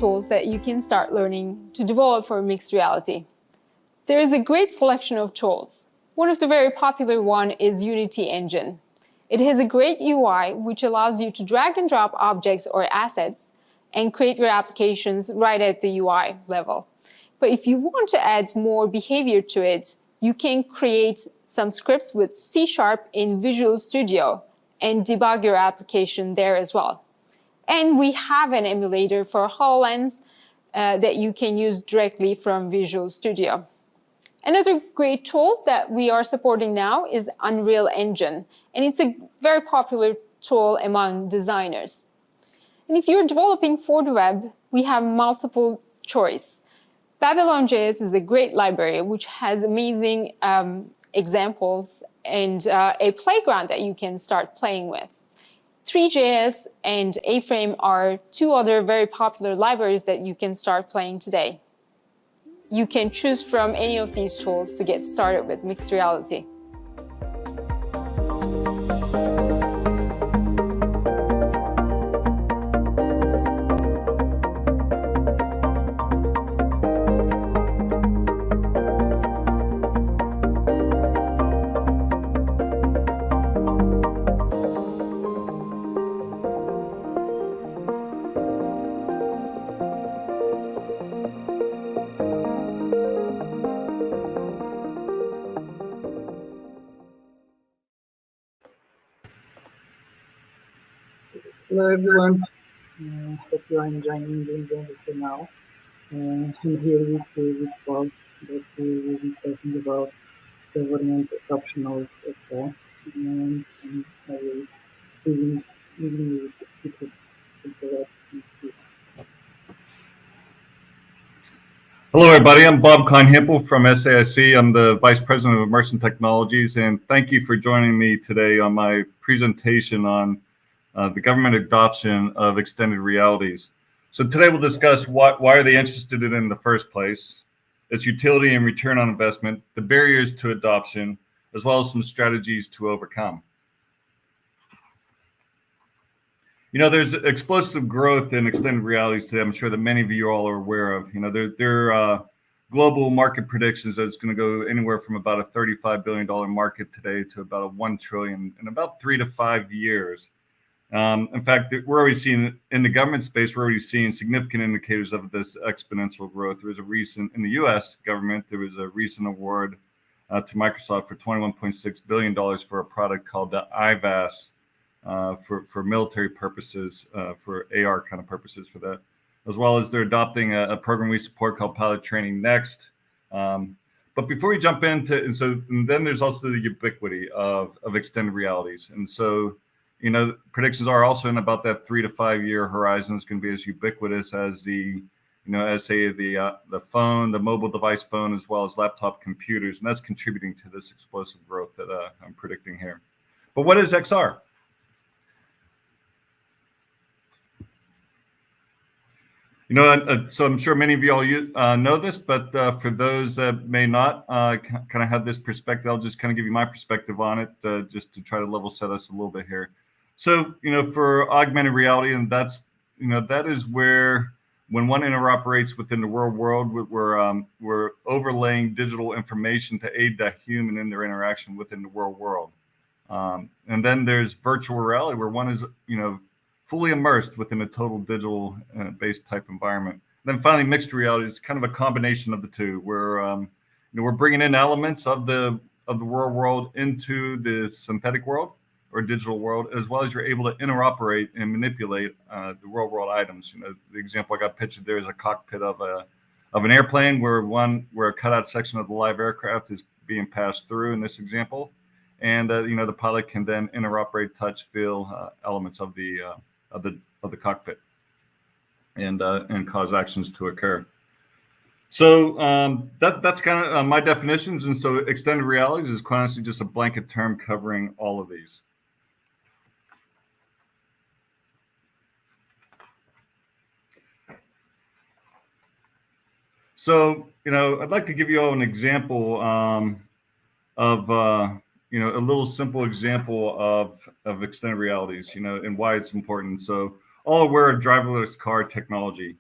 tools that you can start learning to develop for mixed reality. There is a great selection of tools. One of the very popular one is Unity Engine. It has a great UI which allows you to drag and drop objects or assets and create your applications right at the UI level. But if you want to add more behavior to it, you can create some scripts with C# in Visual Studio and debug your application there as well. And we have an emulator for HoloLens that you can use directly from Visual Studio. Another great tool that we are supporting now is Unreal Engine, and it's a very popular tool among designers. And if you're developing for the web, we have multiple choice. Babylon.js is a great library which has amazing examples and a playground that you can start playing with. 3JS and A-Frame are two other very popular libraries that you can start playing today. You can choose from any of these tools to get started with mixed reality. Hello everyone, hope you are enjoying the lecture now. I'm here with Bob that we will be talking about government adoption of XR, and I will begin with the introduction. Hello everybody, I'm Bob Kleinhimpel from SAIC. I'm the Vice President of Immersion Technologies, and thank you for joining me today on my presentation on the government adoption of extended realities. So today we'll discuss why are they interested in it in the first place, its utility and return on investment, the barriers to adoption, as well as some strategies to overcome. You know, there's explosive growth in extended realities today. I'm sure that many of you all are aware of. You know, there are global market predictions that it's going to go anywhere from about a $35 billion market today to about a $1 trillion in about 3 to 5 years. In fact, we're already seeing in the government space, we're already seeing significant indicators of this exponential growth. There was a recent, in the US government, there was a recent award to Microsoft for $21.6 billion for a product called the IVAS for military purposes, for AR kind of purposes for that, as well as they're adopting a program we support called Pilot Training Next. But before we jump into, and then there's also the ubiquity of extended realities. And so, you know, predictions are also in about that 3 to 5 year horizon is going to be as ubiquitous as the, you know, as say the phone, the mobile device phone, as well as laptop computers, and that's contributing to this explosive growth that I'm predicting here. But what is XR? You know, so I'm sure many of you all know this, but for those that may not kind of have this perspective, I'll just kind of give you my perspective on it, just to try to level set us a little bit here. So, you know, for augmented reality, and that's, you know, that is where when one interoperates within the real world, we're overlaying digital information to aid the human in their interaction within the real world. And then there's virtual reality, where one is, you know, fully immersed within a total digital based type environment. And then finally, mixed reality is kind of a combination of the two, where you know, we're bringing in elements of the real world into the synthetic world or digital world, as well as you're able to interoperate and manipulate the real world items. You know, the example I got pictured there is a cockpit of an airplane where a cutout section of the live aircraft is being passed through in this example, and you know, the pilot can then interoperate, touch, feel elements of the cockpit and cause actions to occur. So that's kind of my definitions. And so extended realities is quite honestly just a blanket term covering all of these. So, you know, I'd like to give you all an example of you know, a little simple example of extended realities, you know, and why it's important. So all aware of driverless car technology.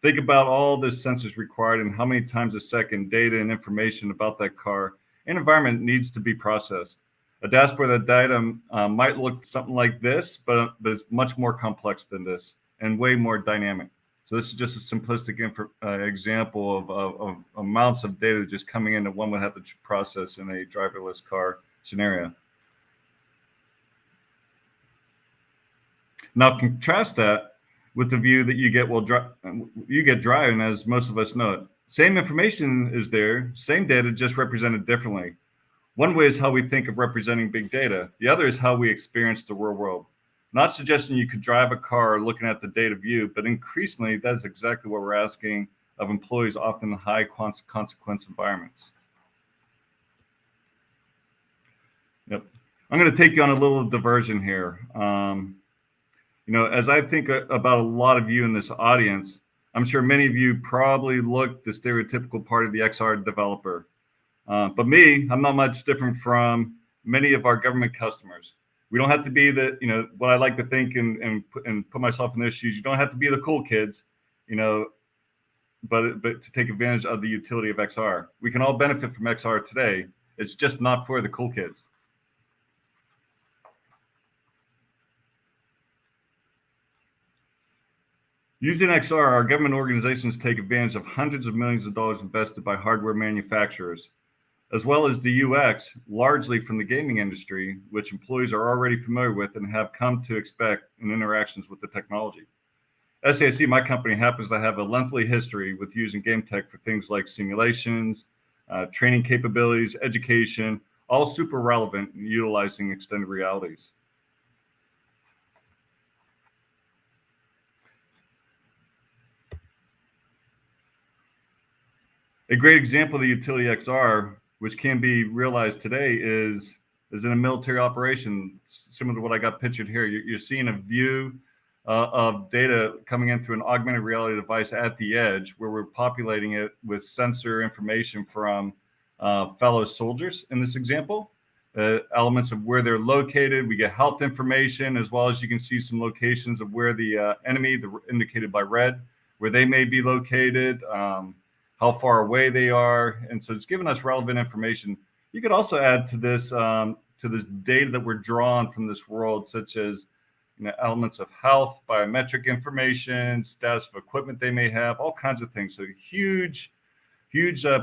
Think about all the sensors required and how many times a second data and information about that car and environment needs to be processed. A dashboard of that data might look something like this, but it's much more complex than this and way more dynamic. So this is just a simplistic example of amounts of data just coming in that one would have to process in a driverless car scenario. Now contrast that with the view that you get while driving, as most of us know it. Same information is there, same data, just represented differently. One way is how we think of representing big data. The other is how we experience the real world. Not suggesting you could drive a car looking at the data view, but increasingly that's exactly what we're asking of employees, often in high consequence environments. Yep. I'm going to take you on a little diversion here. As I think about a lot of you in this audience, I'm sure many of you probably look the stereotypical part of the XR developer. But me, I'm not much different from many of our government customers. We don't have to be what I like to think and put myself in their shoes. You don't have to be the cool kids, but to take advantage of the utility of XR. We can all benefit from XR today. It's just not for the cool kids. Using XR, our government organizations take advantage of hundreds of millions of dollars invested by hardware manufacturers, as well as the UX, largely from the gaming industry, which employees are already familiar with and have come to expect in interactions with the technology. SAIC, my company, happens to have a lengthy history with using game tech for things like simulations, training capabilities, education, all super relevant in utilizing extended realities. A great example of the utility XR, which can be realized today, is in a military operation, similar to what I got pictured here. You're seeing a view of data coming in through an augmented reality device at the edge, where we're populating it with sensor information from fellow soldiers in this example, elements of where they're located. We get health information, as well as you can see some locations of where the enemy, indicated by red, where they may be located, how far away they are. And so it's giving us relevant information. You could also add to this data that we're drawn from this world, such as elements of health, biometric information, status of equipment they may have, all kinds of things. So huge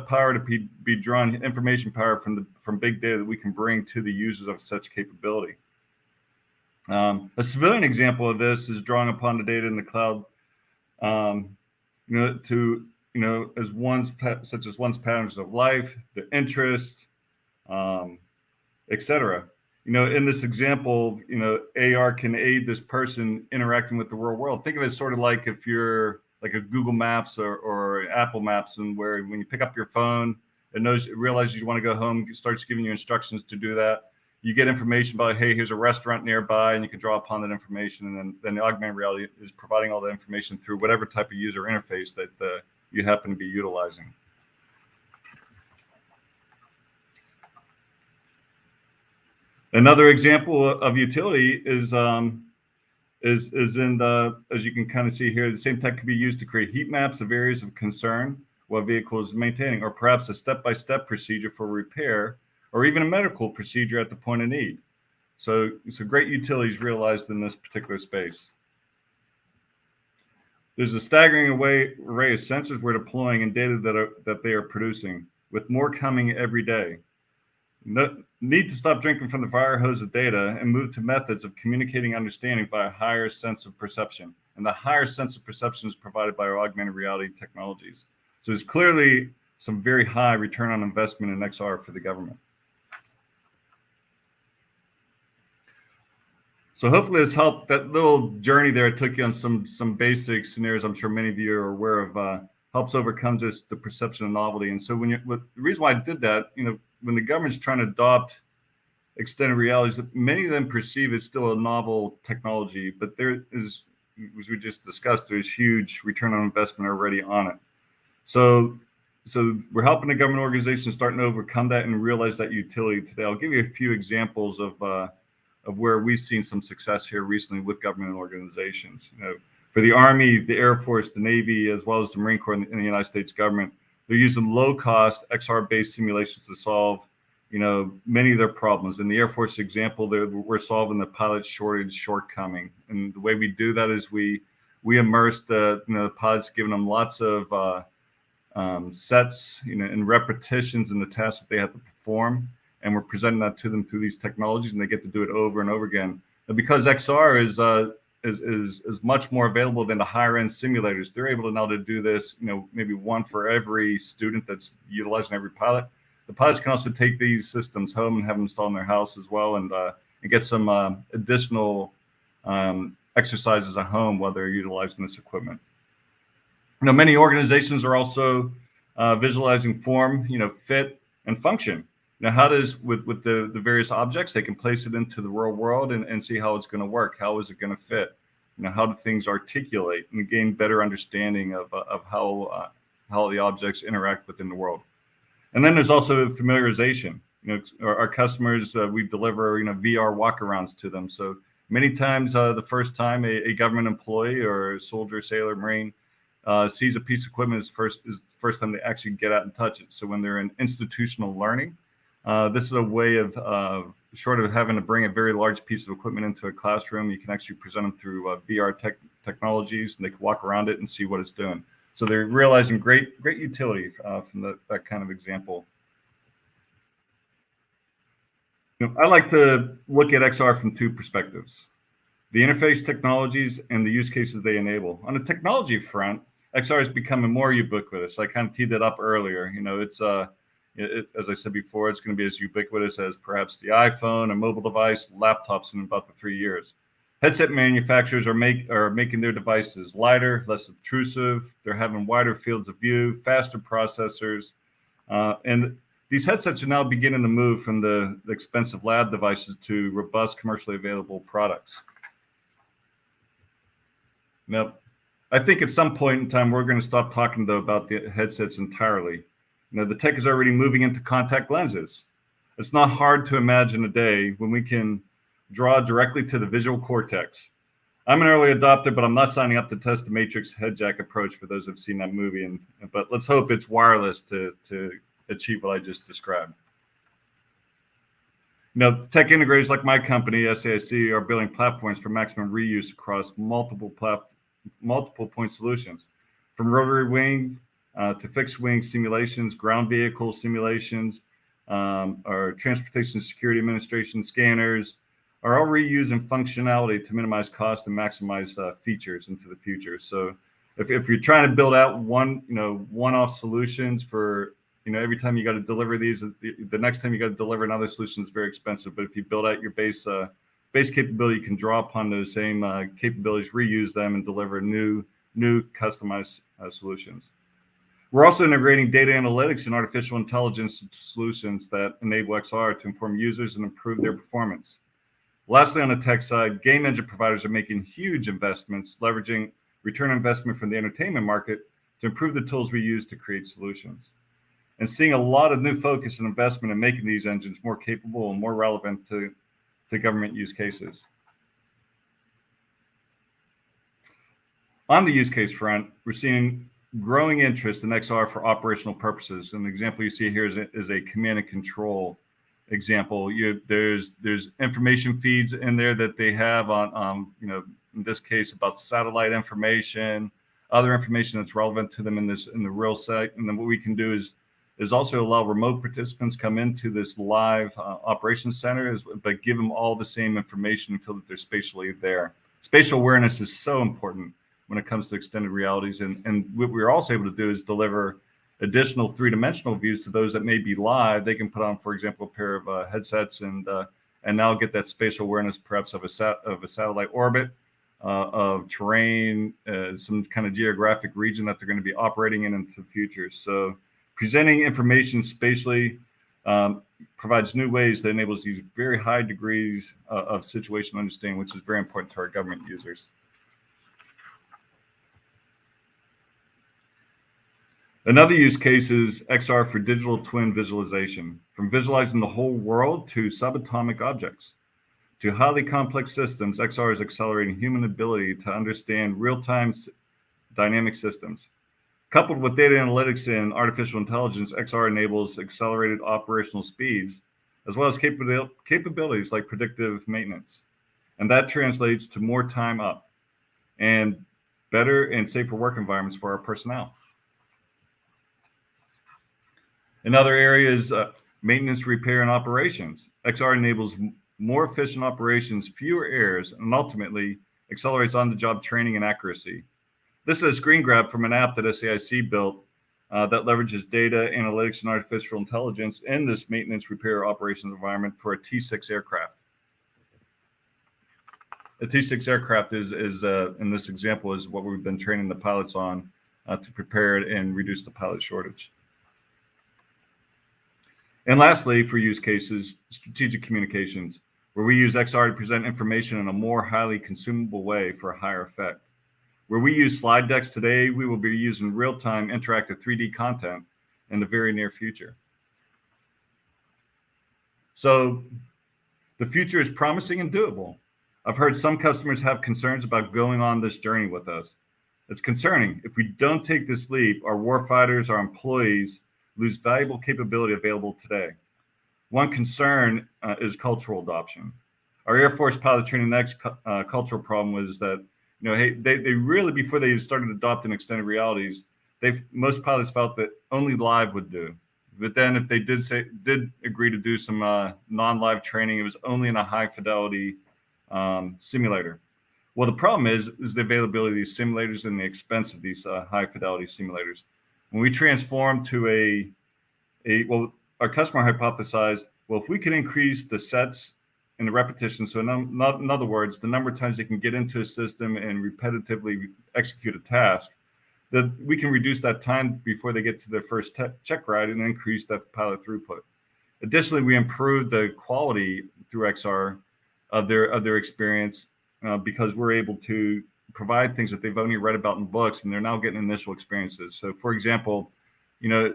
power to be drawn, information power from big data that we can bring to the users of such capability. A civilian example of this is drawing upon the data in the cloud, as such as one's patterns of life, their interests, etc. In this example, AR can aid this person interacting with the real world. Think of it sort of like if you're like a Google Maps or Apple Maps, and where when you pick up your phone, it realizes you want to go home, it starts giving you instructions to do that. You get information about, hey, here's a restaurant nearby, and you can draw upon that information. And then the augmented reality is providing all that information through whatever type of user interface that you happen to be utilizing. Another example of utility is in the, as you can kind of see here, the same tech can be used to create heat maps of areas of concern while vehicle is maintaining, or perhaps a step-by-step procedure for repair, or even a medical procedure at the point of need. So great utilities realized in this particular space. There's a staggering array of sensors we're deploying and data that they are producing, with more coming every day. Need to stop drinking from the fire hose of data and move to methods of communicating understanding by a higher sense of perception. And the higher sense of perception is provided by our augmented reality technologies. So there's clearly some very high return on investment in XR for the government. So hopefully this helped. That little journey there took you on some basic scenarios I'm sure many of you are aware of, helps overcome just the perception of novelty. And so the reason why I did that, when the government's trying to adopt extended realities, many of them perceive it's still a novel technology, but there is, as we just discussed, there's huge return on investment already on it. So we're helping the government organizations starting to overcome that and realize that utility today. I'll give you a few examples of where we've seen some success here recently with government organizations. For the Army, the Air Force, the Navy, as well as the Marine Corps and the United States government, they're using low-cost XR-based simulations to solve, many of their problems. In the Air Force example, we're solving the pilot shortage shortcoming, and the way we do that is we immerse the pilots, giving them lots of sets, and repetitions in the tasks that they have to perform, and we're presenting that to them through these technologies, and they get to do it over and over again. And because XR is much more available than the higher end simulators, they're able to now to do this, maybe one for every student that's utilizing every pilot. The pilots can also take these systems home and have them installed in their house as well, and get some additional exercises at home while they're utilizing this equipment. Many organizations are also visualizing form, fit, and function. Now, how does, with the various objects, they can place it into the real world and see how it's going to work. How is it going to fit? How do things articulate, and gain better understanding of how the objects interact within the world. And then there's also familiarization. Our customers, we deliver, VR walkarounds to them. So many times, the first time a government employee or a soldier, sailor, Marine sees a piece of equipment is the first time they actually get out and touch it. So when they're in institutional learning, this is a way of, short of having to bring a very large piece of equipment into a classroom, you can actually present them through VR technologies, and they can walk around it and see what it's doing. So they're realizing great utility from that kind of example. I like to look at XR from two perspectives: the interface technologies and the use cases they enable. On the technology front, XR is becoming more ubiquitous. I kind of teed that up earlier. It's as I said before, it's going to be as ubiquitous as perhaps the iPhone, a mobile device, laptops in about 3 years. Headset manufacturers are making their devices lighter, less obtrusive. They're having wider fields of view, faster processors, and these headsets are now beginning to move from the expensive lab devices to robust, commercially available products. Now, I think at some point in time, we're going to stop talking about the headsets entirely. The tech is already moving into contact lenses. It's not hard to imagine a day when we can draw directly to the visual cortex. I'm an early adopter, but I'm not signing up to test the Matrix head jack approach for those who've seen that movie. But let's hope it's wireless to achieve what I just described. Tech integrators like my company, SAIC, are building platforms for maximum reuse across multiple point solutions, from rotary wing to fixed wing simulations, ground vehicle simulations, or Transportation Security Administration scanners, are all reusing functionality to minimize cost and maximize features into the future. So if you're trying to build out one-off solutions for, every time you got to deliver these, the next time you got to deliver another solution is very expensive. But if you build out your base capability, you can draw upon those same capabilities, reuse them, and deliver new customized solutions. We're also integrating data analytics and artificial intelligence solutions that enable XR to inform users and improve their performance. Lastly, on the tech side, game engine providers are making huge investments, leveraging return on investment from the entertainment market to improve the tools we use to create solutions. And seeing a lot of new focus and investment in making these engines more capable and more relevant to government use cases. On the use case front, we're seeing growing interest in XR for operational purposes. And the example you see here is a command and control example. There's information feeds in there that they have on in this case about satellite information, other information that's relevant to them in the real site. And then what we can do is also allow remote participants come into this live operations center, but give them all the same information and feel that they're spatially there. Spatial awareness is so important when it comes to extended realities. And what we're also able to do is deliver additional three-dimensional views to those that may be live. They can put on, for example, a pair of headsets and now get that spatial awareness, perhaps of a satellite orbit, of terrain, some kind of geographic region that they're going to be operating in into the future. So presenting information spatially provides new ways that enables these very high degrees of situational understanding, which is very important to our government users. Another use case is XR for digital twin visualization, from visualizing the whole world to subatomic objects. to highly complex systems, XR is accelerating human ability to understand real-time dynamic systems. Coupled with data analytics and artificial intelligence, XR enables accelerated operational speeds, as well as capabilities like predictive maintenance. And that translates to more time up and better and safer work environments for our personnel. In other areas, maintenance, repair, and operations, XR enables more efficient operations, fewer errors, and ultimately accelerates on-the-job training and accuracy. This is a screen grab from an app that SAIC built that leverages data, analytics, and artificial intelligence in this maintenance, repair, operations environment for a T6 aircraft. A T6 aircraft is in this example, is what we've been training the pilots on to prepare it and reduce the pilot shortage. And lastly, for use cases, strategic communications, where we use XR to present information in a more highly consumable way for a higher effect. Where we use slide decks today, we will be using real-time interactive 3D content in the very near future. So the future is promising and doable. I've heard some customers have concerns about going on this journey with us. It's concerning. If we don't take this leap, our warfighters, our employees lose valuable capability available today. One concern is cultural adoption. Our Air Force pilot training next cultural problem was that, hey, they really, before they started adopting extended realities, most pilots felt that only live would do. But then if they did agree to do some non-live training, it was only in a high fidelity simulator. Well, the problem is the availability of these simulators and the expense of these high fidelity simulators. When we transformed to our customer hypothesized, well, if we can increase the sets and the repetition, so in other words, the number of times they can get into a system and repetitively execute a task, that we can reduce that time before they get to their first check ride and increase that pilot throughput. Additionally, we improved the quality through XR of their experience because we're able to provide things that they've only read about in books, and they're now getting initial experiences. So, for example,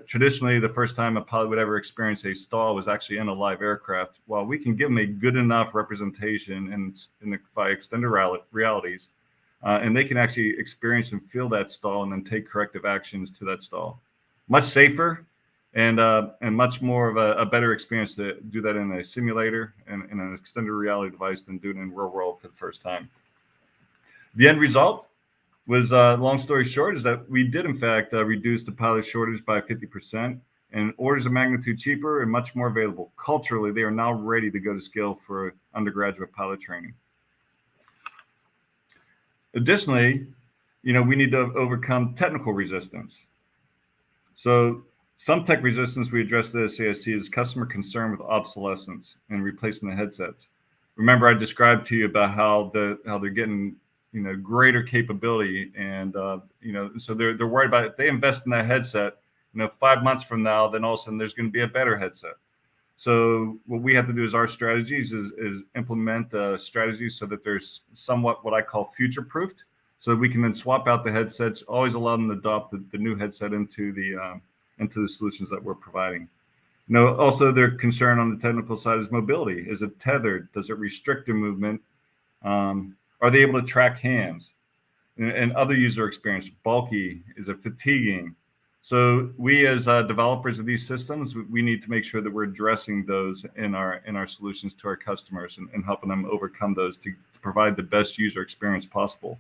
traditionally the first time a pilot would ever experience a stall was actually in a live aircraft. Well, we can give them a good enough representation by extended realities, and they can actually experience and feel that stall and then take corrective actions to that stall. Much safer and much more of a better experience to do that in a simulator and in an extended reality device than doing it in real world for the first time. The end result was, long story short, is that we did in fact reduce the pilot shortage by 50% and orders of magnitude cheaper and much more available. Culturally, they are now ready to go to scale for undergraduate pilot training. Additionally, we need to overcome technical resistance. So some tech resistance we addressed at SAIC is customer concern with obsolescence and replacing the headsets. Remember, I described to you about how they're getting greater capability, and so they're worried about it. If they invest in that headset, 5 months from now, then all of a sudden there's going to be a better headset. So what we have to do as our strategies is implement strategies so that there's somewhat what I call future-proofed, so that we can then swap out the headsets, always allow them to adopt the new headset into the solutions that we're providing. Also their concern on the technical side is mobility. Is it tethered? Does it restrict their movement? Are they able to track hands? And other user experience, bulky, is it fatiguing? So we as developers of these systems, we need to make sure that we're addressing those in our solutions to our customers and helping them overcome those to provide the best user experience possible.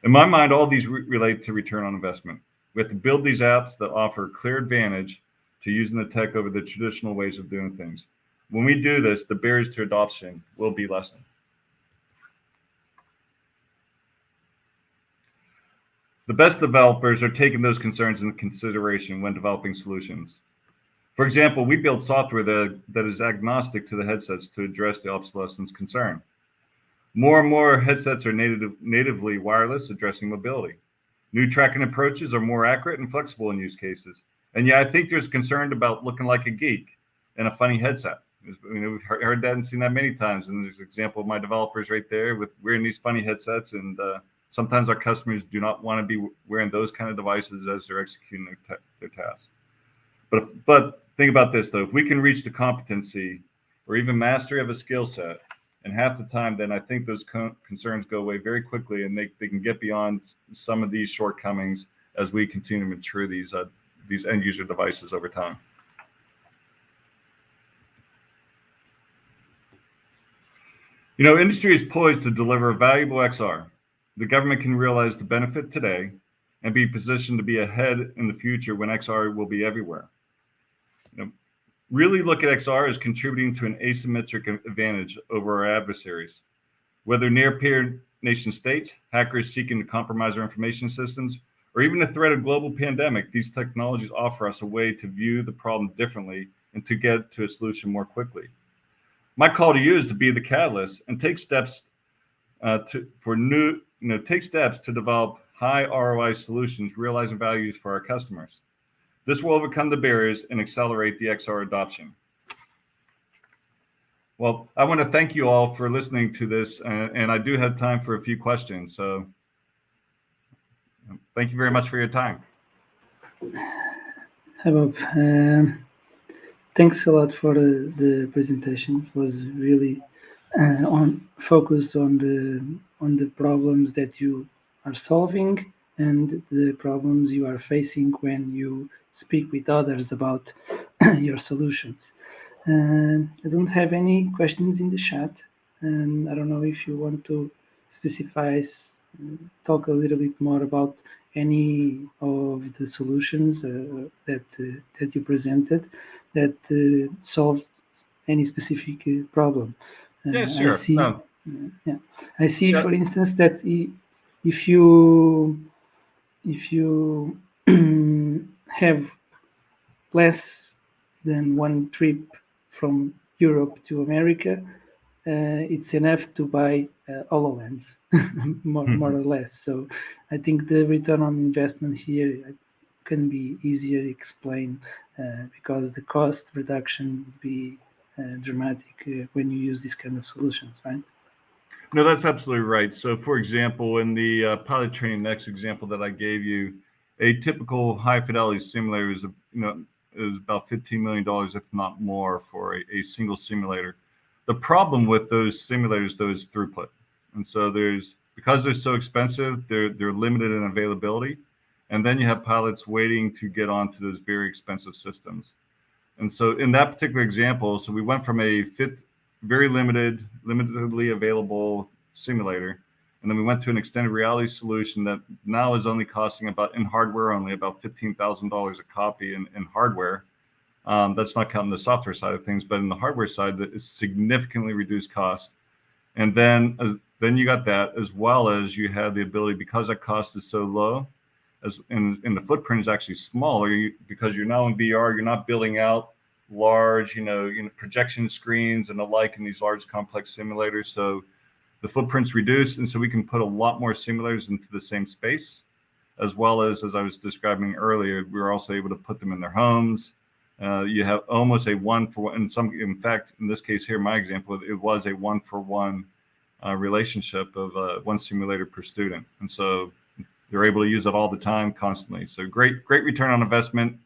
In my mind, all these relate to return on investment. We have to build these apps that offer clear advantage to using the tech over the traditional ways of doing things. When we do this, the barriers to adoption will be lessened. The best developers are taking those concerns into consideration when developing solutions. For example, we build software that is agnostic to the headsets to address the obsolescence concern. More and more headsets are natively wireless, addressing mobility. New tracking approaches are more accurate and flexible in use cases. And yeah, I think there's concern about looking like a geek in a funny headset. We've heard that and seen that many times. And there's an example of my developers right there with wearing these funny headsets, and sometimes our customers do not want to be wearing those kind of devices as they're executing their tasks. But think about this, though. If we can reach the competency or even mastery of a skill set and half the time, then I think those concerns go away very quickly, and they can get beyond some of these shortcomings as we continue to mature these end user devices over time. You know, industry is poised to deliver valuable XR. The government can realize the benefit today and be positioned to be ahead in the future when XR will be everywhere. You know, really look at XR as contributing to an asymmetric advantage over our adversaries. Whether near-peer nation states, hackers seeking to compromise our information systems, or even the threat of global pandemic, these technologies offer us a way to view the problem differently and to get to a solution more quickly. My call to you is to be the catalyst and take steps take steps to develop high ROI solutions, realizing values for our customers. This will overcome the barriers and accelerate the XR adoption. Well, I want to thank you all for listening to this, and I do have time for a few questions. So thank you very much for your time. Hi, Bob. Thanks a lot for the presentation. It was really focused on the problems that you are solving and the problems you are facing when you speak with others about your solutions. I don't have any questions in the chat, and I don't know if you want to talk a little bit more about any of the solutions that you presented that solved any specific problem. Yeah, sure. I see, for instance, that if you have less than one trip from Europe to America, it's enough to buy HoloLens, more or less. So I think the return on investment here can be easier explained because the cost reduction would be dramatic when you use these kind of solutions, right? No, that's absolutely right. So, for example, in the pilot training next example that I gave you, a typical high fidelity simulator is about $15 million, if not more, for a single simulator. The problem with those simulators, though, is throughput. And so because they're so expensive, they're limited in availability. And then you have pilots waiting to get onto those very expensive systems. And so in that particular example, so we went from a very limitedly available simulator, and then we went to an extended reality solution that now is only costing in hardware only, about $15,000 a copy in hardware. That's not counting the software side of things, but in the hardware side, that is significantly reduced cost. And then you got that, as well as you have the ability, because that cost is so low, and the footprint is actually smaller, because you're now in VR, you're not building out large, projection screens and the like in these large complex simulators. So the footprint's reduced, and so we can put a lot more simulators into the same space, as well as I was describing earlier, we were also able to put them in their homes. You have almost a one-for-one. In fact, in this case here, my example, it was a one-for-one relationship of one simulator per student, and so they're able to use it all the time, constantly. So great return on investment,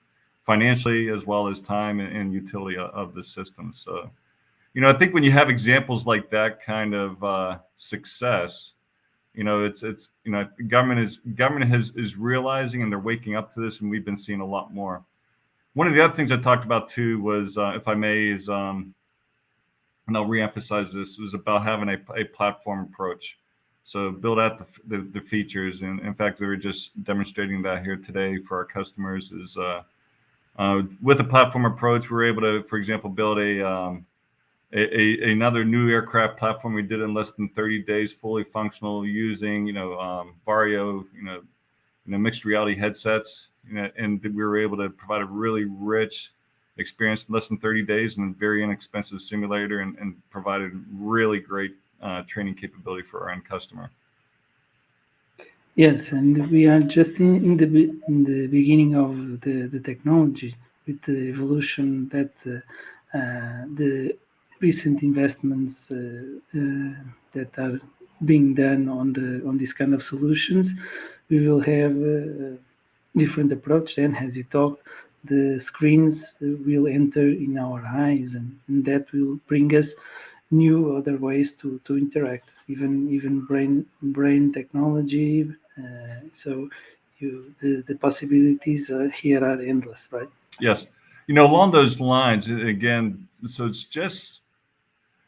financially as well as time and utility of the system. So, I think when you have examples like that kind of success, it's government is realizing, and they're waking up to this, and we've been seeing a lot more. One of the other things I talked about too was, if I may, is and I'll reemphasize this, was about having a platform approach. So build out the features, and in fact, we were just demonstrating that here today for our customers. Is with a platform approach, we're able to, for example, build another new aircraft platform. We did in less than 30 days, fully functional, using Vario, mixed reality headsets, and we were able to provide a really rich experience in less than 30 days in a very inexpensive simulator, and provided really great training capability for our end customer. Yes, and we are just in the beginning of the technology, with the evolution that the recent investments that are being done on these kind of solutions. We will have a different approach. Then, as you talked, the screens will enter in our eyes, and that will bring us new other ways to interact, even brain technology. So the possibilities here are endless, right? Yes. Along those lines, again, so it's just,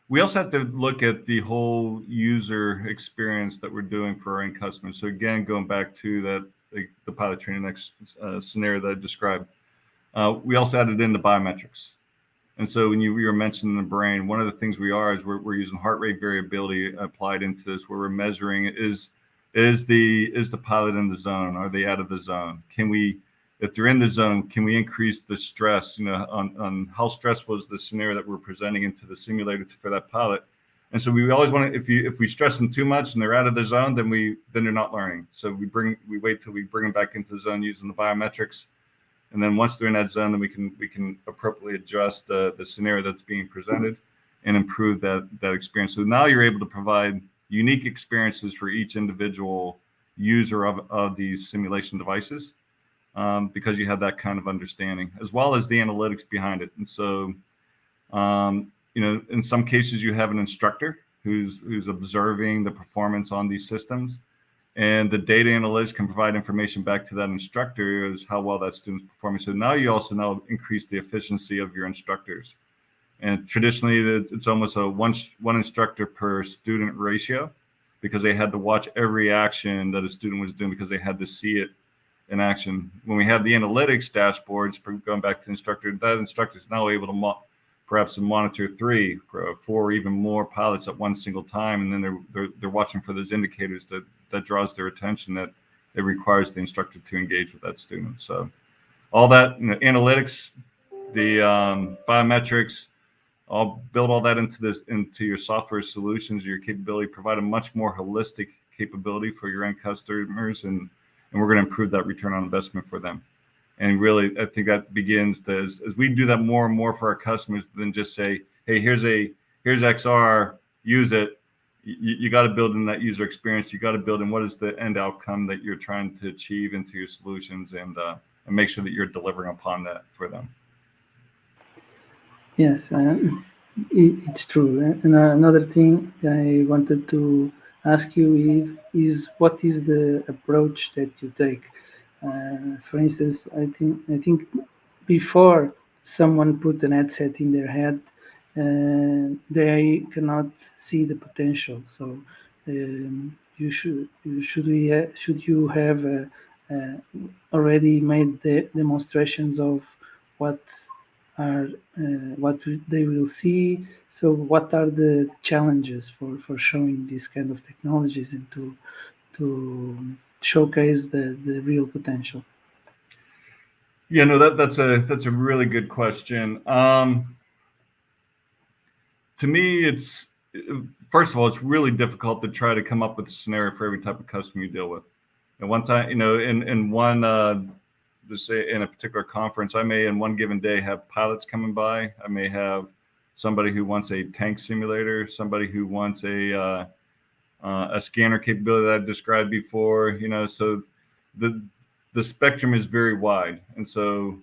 we also have to look at the whole user experience that we're doing for our end customers. So again, going back to that, the pilot training scenario that I described, we also added in the biometrics. And so when you were mentioning the brain, one of the things we're using heart rate variability applied into this, where we're measuring is the pilot in the zone? Are they out of the zone? If they're in the zone, can we increase the stress, on how stressful is the scenario that we're presenting into the simulator for that pilot? And so we always want to, if we stress them too much and they're out of the zone, then they're not learning. So we wait till we bring them back into the zone using the biometrics. And then once they're in that zone, then we can appropriately adjust the scenario that's being presented and improve that experience. So now you're able to provide unique experiences for each individual user of these simulation devices, because you have that kind of understanding, as well as the analytics behind it. And so, in some cases, you have an instructor who's observing the performance on these systems. And the data analytics can provide information back to that instructor as how well that student's performing. So now you also now increase the efficiency of your instructors. And traditionally, it's almost a one instructor per student ratio, because they had to watch every action that a student was doing because they had to see it in action. When we have the analytics dashboards, going back to the instructor, that instructor is now able to perhaps monitor 3, 4, or even more pilots at one single time, and then they're watching for those indicators that draws their attention, that it requires the instructor to engage with that student. So all that, analytics, the biometrics, I'll build all that into your software solutions, your capability, provide a much more holistic capability for your end customers, and we're going to improve that return on investment for them. And really, I think that begins as we do that more and more for our customers, than just say, hey, here's XR, use it. You got to build in that user experience. You got to build in what is the end outcome that you're trying to achieve into your solutions, and make sure that you're delivering upon that for them. Yes, it's true. And another thing I wanted to ask you is what is the approach that you take? For instance, I think before someone put an headset in their head, they cannot see the potential. So should you have already made the demonstrations of what are what they will see? So what are the challenges for showing these kind of technologies and to showcase the real potential? Yeah, no, that's a really good question. To me, it's, first of all, it's really difficult to try to come up with a scenario for every type of customer you deal with. And one time, in one, let's say in a particular conference, I may in one given day have pilots coming by. I may have somebody who wants a tank simulator, somebody who wants a scanner capability that I've described before. So the spectrum is very wide, and so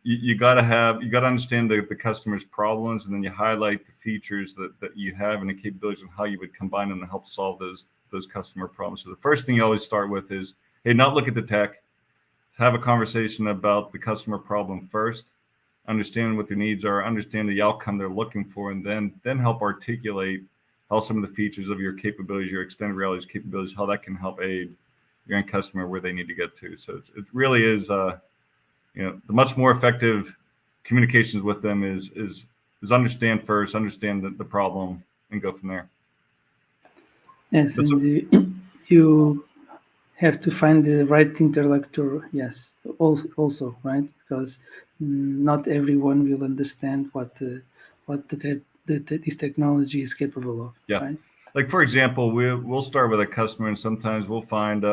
you got to understand the customer's problems, and then you highlight the features that you have and the capabilities and how you would combine them to help solve those customer problems. So the first thing you always start with is, hey, not look at the tech, have a conversation about the customer problem first, understand what their needs are, understand the outcome they're looking for, and then help articulate how some of the features of your capabilities, your extended realities capabilities, how that can help aid your end customer where they need to get to. So it really is, the much more effective communications with them is understand first, understand the problem, and go from there. Yes, and you have to find the right interlocutor. Yes, also right, because not everyone will understand what this technology is capable of. Yeah, right? Like for example, we'll start with a customer, and sometimes we'll find,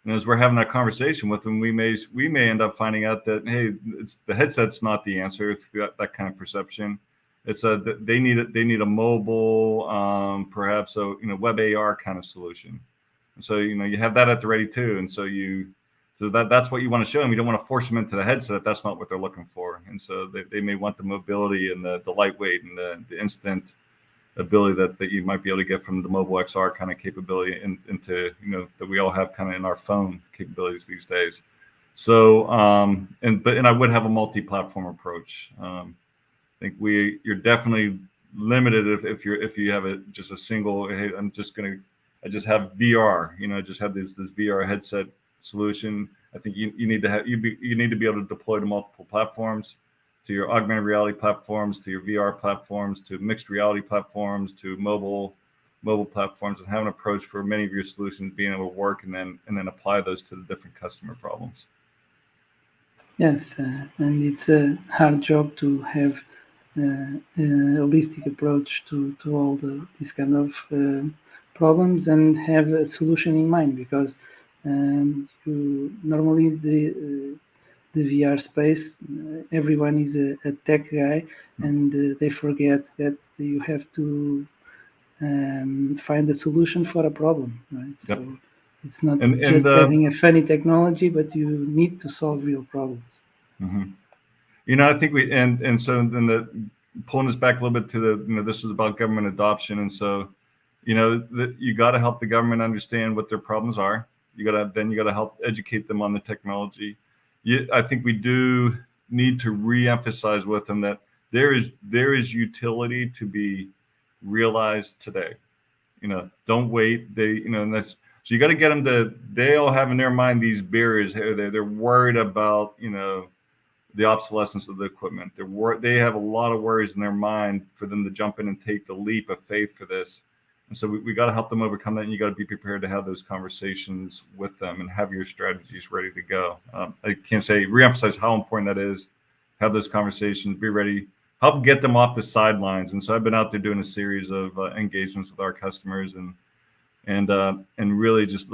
as we're having that conversation with them, we may end up finding out that, hey, the headset's not the answer. If that kind of perception, it's they need a mobile, perhaps a web AR kind of solution. And so you have that at the ready too. And so So that's what you want to show them. You don't want to force them into the headset if that's not what they're looking for. And so they may want the mobility and the lightweight and the instant ability that you might be able to get from the mobile XR kind of capability into, that we all have kind of in our phone capabilities these days. So, and I would have a multi-platform approach. I think you're definitely limited if you have just a single, hey, I just have VR, I just have this VR headset solution. I think you need to be able to deploy to multiple platforms, to your augmented reality platforms, to your VR platforms, to mixed reality platforms, to mobile platforms, and have an approach for many of your solutions being able to work and then apply those to the different customer problems. Yes, and it's a hard job to have a holistic approach to all these kind of problems and have a solution in mind, because normally the VR space, everyone is a tech guy, and they forget that you have to find a solution for a problem, right? Yep. So it's not And just having a funny technology, but you need to solve real problems. Mm-hmm. I think so then pulling this back a little bit to this was about government adoption, and so you got to help the government understand what their problems are. You got to help educate them on the technology. I think we do need to re-emphasize with them that there is utility to be realized today. Don't wait. And that's so you got to get them to. They all have in their mind these barriers. They're worried about the obsolescence of the equipment. They have a lot of worries in their mind for them to jump in and take the leap of faith for this. And so we got to help them overcome that, and you got to be prepared to have those conversations with them and have your strategies ready to go. I can't reemphasize how important that is. Have those conversations, be ready, help get them off the sidelines. And so I've been out there doing a series of engagements with our customers and really just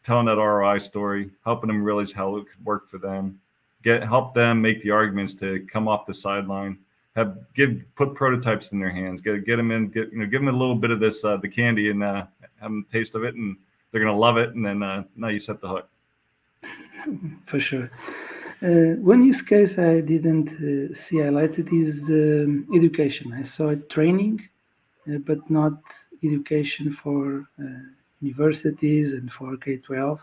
telling that ROI story, helping them realize how it could work for them, help them make the arguments to come off the sideline. Put prototypes in their hands, get them in, give them a little bit of this the candy and have them taste of it, and they're gonna love it. And then now you set the hook. For sure. One use case I didn't see highlighted is the education. I saw training, but not education for universities and for K-12,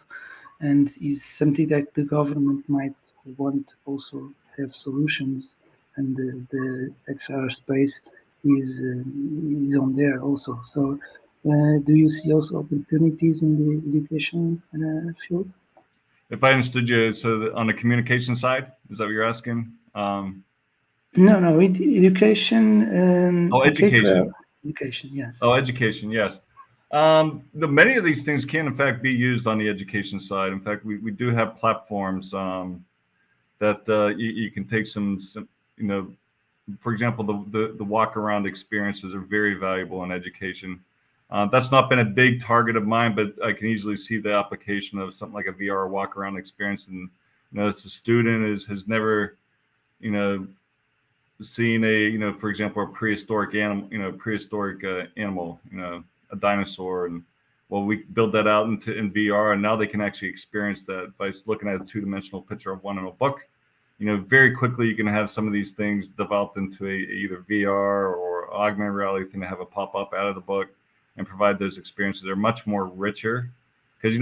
and is something that the government might want also have solutions, and the XR space is on there also. So do you see also opportunities in the education field? If I understood you, so on the communication side, is that what you're asking? No, education. Education. Education, yes. Education, yes. Many of these things can, in fact, be used on the education side. In fact, we do have platforms that you can take some, for example, the walk around experiences are very valuable in education. That's not been a big target of mine, but I can easily see the application of something like a VR walk around experience. And it's a student has never, seen for example, a prehistoric animal, a dinosaur, and we build that out in VR, and now they can actually experience that by looking at a two-dimensional picture of one in a book. Very quickly you can have some of these things developed into either VR or augmented reality thing to have a pop up out of the book and provide those experiences. They're much more richer. Because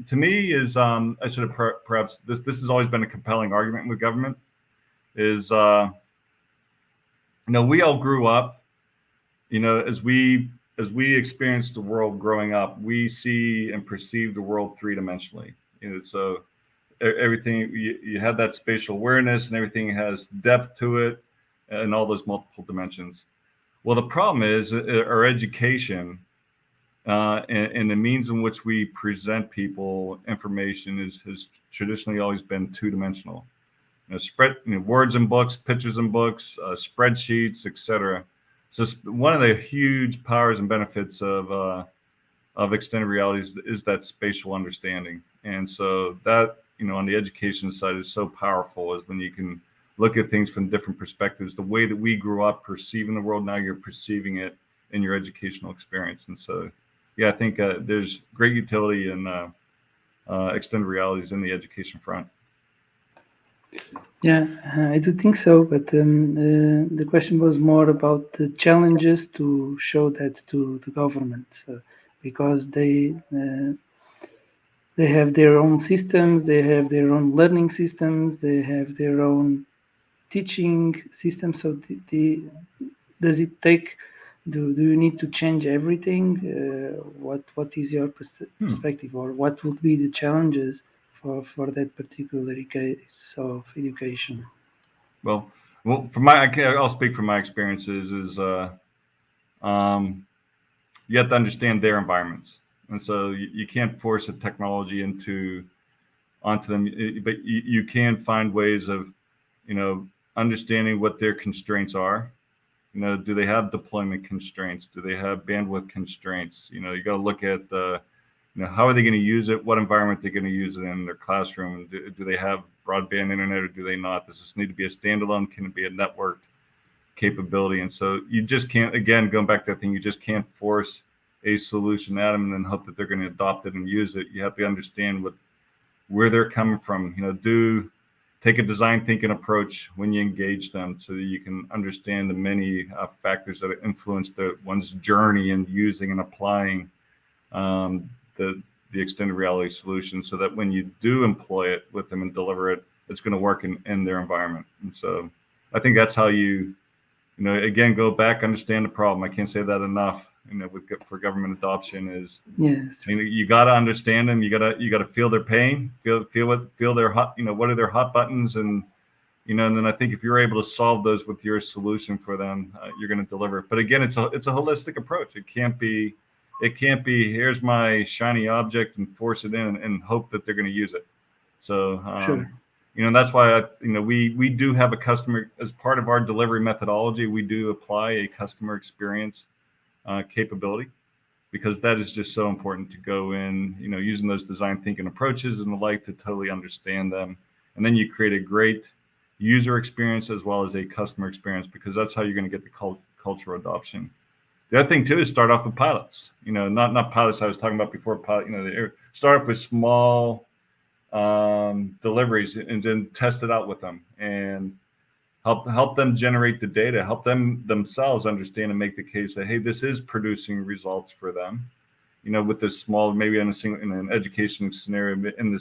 to me is I should have perhaps this has always been a compelling argument with government is we all grew up, as we experience the world growing up, we see and perceive the world three-dimensionally. So everything you have that spatial awareness, and everything has depth to it, and all those multiple dimensions. Well, the problem is our education and the means in which we present people information has traditionally always been two-dimensional. Words in books, pictures in books, spreadsheets, etc. So one of the huge powers and benefits of extended reality is that spatial understanding. And so that, on the education side is so powerful, is when you can look at things from different perspectives. The way that we grew up perceiving the world, now you're perceiving it in your educational experience. And so, yeah, I think there's great utility in extended realities in the education front. Yeah, I do think so, but the question was more about the challenges to show that to the government, because they have their own systems, they have their own learning systems, they have their own teaching systems. So does it take? Do you need to change everything? What is your perspective, or what would be the challenges for that particular case of education? Well, I'll speak from my experiences. You have to understand their environments, and so you can't force a technology onto them, but you can find ways of, understanding what their constraints are. Do they have deployment constraints? Do they have bandwidth constraints? You got to look at how are they going to use it? What environment they're going to use it in their classroom? Do they have broadband internet or do they not? Does this need to be a standalone? Can it be a networked capability? And so you just can't, again, going back to that thing, you just can't force a solution at them and then hope that they're going to adopt it and use it. You have to understand where they're coming from. Take a design thinking approach when you engage them, so that you can understand the many factors that influence one's journey in using and applying the extended reality solution, so that when you do employ it with them and deliver it, it's going to work in their environment. And so I think that's how you again, go back, understand the problem. I can't say that enough. For government adoption is, yes, you got to understand them. You got to feel their pain, feel their hot, what are their hot buttons, and and then I think if you're able to solve those with your solution for them, you're going to deliver. But again, it's a holistic approach. It can't be here's my shiny object and force it in and hope that they're going to use it. So sure. That's why we do have a customer as part of our delivery methodology. We do apply a customer experience capability, because that is just so important to go in, using those design thinking approaches and the like to totally understand them. And then you create a great user experience as well as a customer experience, because that's how you're going to get the cultural adoption. The other thing too is start off with pilots, not pilots I was talking about before, start off with small deliveries and then test it out with them and help them generate the data, help them themselves understand and make the case that, hey, this is producing results for them, with this small, maybe in an education scenario, in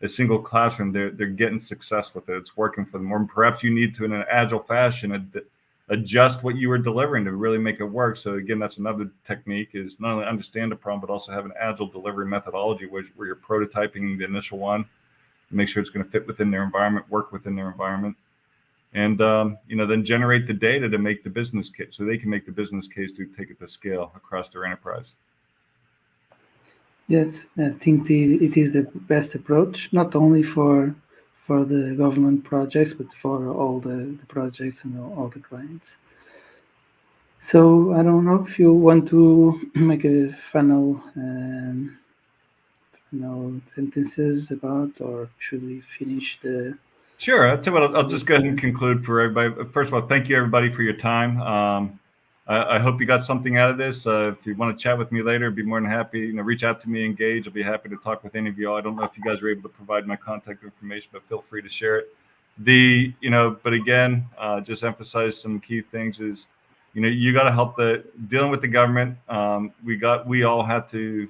a single classroom, they're getting success with it. It's working for them. Or perhaps you need to, in an agile fashion, adjust what you were delivering to really make it work. So again, that's another technique, is not only understand the problem, but also have an agile delivery methodology where you're prototyping the initial one, make sure it's going to fit within their environment, work within their environment. And, then generate the data to make the business case, so they can make the business case to take it to scale across their enterprise. Yes, I think it is the best approach, not only for the government projects, but for all the projects and all the clients. So I don't know if you want to make a final sentences about, or should we finish the? Sure. I'll tell you what, I'll just go ahead and conclude for everybody. First of all, thank you everybody for your time. I hope you got something out of this. If you want to chat with me later, I'd be more than happy. Reach out to me, engage. I'll be happy to talk with any of you all. I don't know if you guys are able to provide my contact information, but feel free to share it. But again, just emphasize some key things is, you got to help dealing with the government. We all have to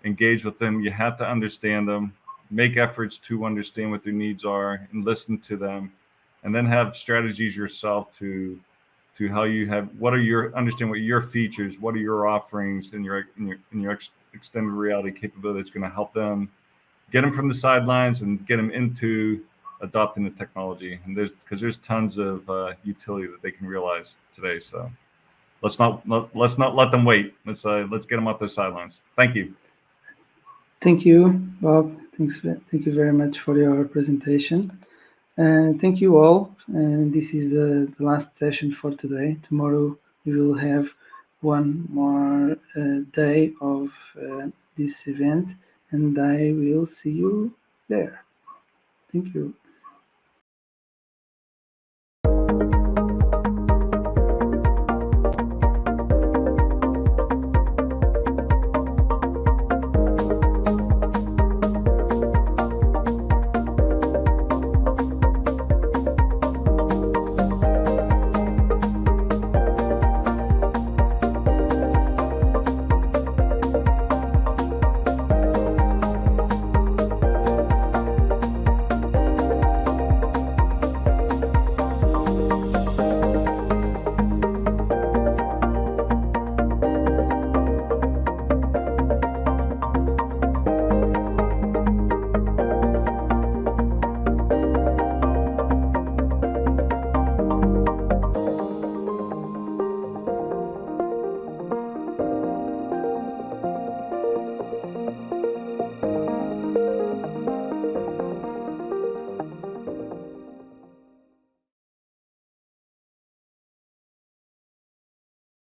engage with them. You have to understand them, make efforts to understand what their needs are and listen to them, and then have strategies yourself to how you have, understand what your features, what are your offerings in your extended reality capability that's going to help them, get them from the sidelines and get them into adopting the technology. And there's tons of utility that they can realize today. So let's not let them wait. Let's get them off their sidelines. Thank you. Thank you, Bob. Thank you very much for your presentation. And thank you all. And this is the last session for today. Tomorrow we will have one more day of this event, and I will see you there. Thank you.